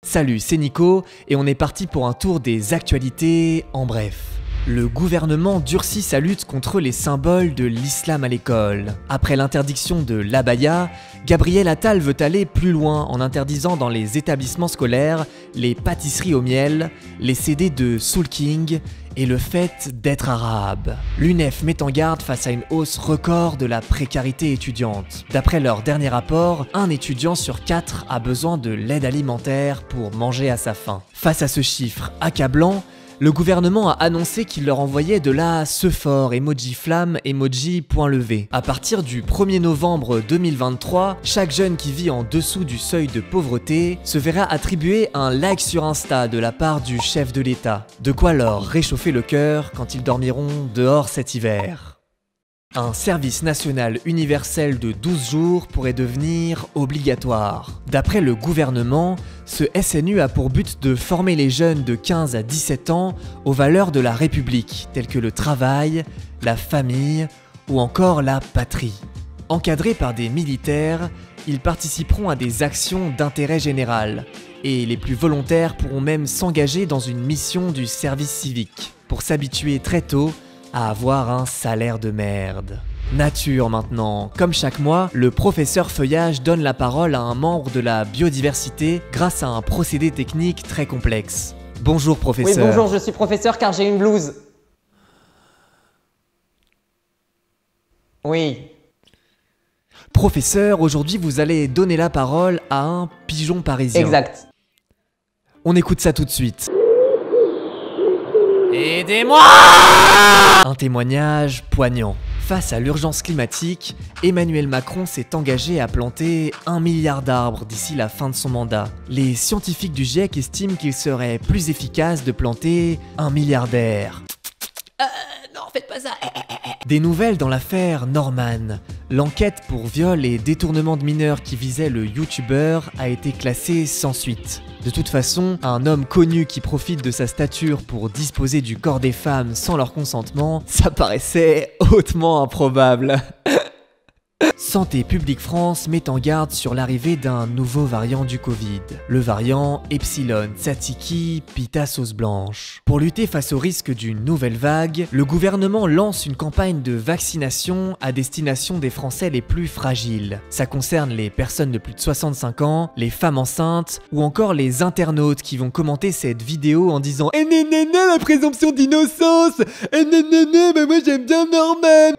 Salut, c'est Nico et on est parti pour un tour des actualités en bref. Le gouvernement durcit sa lutte contre les symboles de l'islam à l'école. Après l'interdiction de l'abaya, Gabriel Attal veut aller plus loin en interdisant dans les établissements scolaires les pâtisseries au miel, les CD de Soul King et le fait d'être arabe. L'UNEF met en garde face à une hausse record de la précarité étudiante. D'après leur dernier rapport, un étudiant sur 4 a besoin de l'aide alimentaire pour manger à sa faim. Face à ce chiffre accablant, le gouvernement a annoncé qu'il leur envoyait de la sephore, emoji flamme, emoji point levé. À partir du 1er novembre 2023, chaque jeune qui vit en dessous du seuil de pauvreté se verra attribuer un like sur Insta de la part du chef de l'État. De quoi leur réchauffer le cœur quand ils dormiront dehors cet hiver. Un service national universel de 12 jours pourrait devenir obligatoire. D'après le gouvernement, ce SNU a pour but de former les jeunes de 15 à 17 ans aux valeurs de la République, telles que le travail, la famille ou encore la patrie. Encadrés par des militaires, ils participeront à des actions d'intérêt général, et les plus volontaires pourront même s'engager dans une mission du service civique, pour s'habituer très tôt à avoir un salaire de merde. Nature maintenant. Comme chaque mois, le professeur Feuillage donne la parole à un membre de la biodiversité grâce à un procédé technique très complexe. Bonjour professeur. Oui bonjour, je suis professeur car j'ai une blouse. Oui. Professeur, aujourd'hui vous allez donner la parole à un pigeon parisien. Exact. On écoute ça tout de suite. Aidez-moi! Un témoignage poignant. Face à l'urgence climatique, Emmanuel Macron s'est engagé à planter 1 milliard d'arbres d'ici la fin de son mandat. Les scientifiques du GIEC estiment qu'il serait plus efficace de planter 1 milliardaire. Non, faites pas ça. Des nouvelles dans l'affaire Norman. L'enquête pour viol et détournement de mineurs qui visait le youtubeur a été classée sans suite. De toute façon, un homme connu qui profite de sa stature pour disposer du corps des femmes sans leur consentement, ça paraissait hautement improbable. Santé publique France met en garde sur l'arrivée d'un nouveau variant du Covid, le variant Epsilon Tzatziki Pita sauce blanche. Pour lutter face au risque d'une nouvelle vague, le gouvernement lance une campagne de vaccination à destination des Français les plus fragiles. Ça concerne les personnes de plus de 65 ans, les femmes enceintes ou encore les internautes qui vont commenter cette vidéo en disant « Eh nénéné, la présomption d'innocence! Eh nénéné, mais moi j'aime bien Norman !»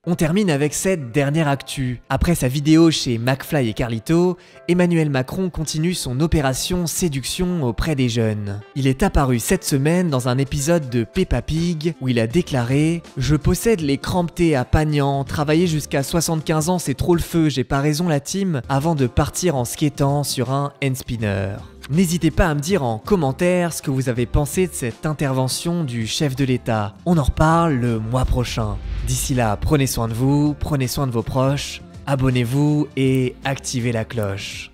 On termine avec cette dernière actu. Après sa vidéo chez McFly et Carlito, Emmanuel Macron continue son opération séduction auprès des jeunes. Il est apparu cette semaine dans un épisode de Peppa Pig où il a déclaré « Je possède les cramptés à Pagnan, travailler jusqu'à 75 ans c'est trop le feu, j'ai pas raison la team » avant de partir en skatant sur un handspinner. N'hésitez pas à me dire en commentaire ce que vous avez pensé de cette intervention du chef de l'État. On en reparle le mois prochain. D'ici là, prenez soin de vous, prenez soin de vos proches, abonnez-vous et activez la cloche.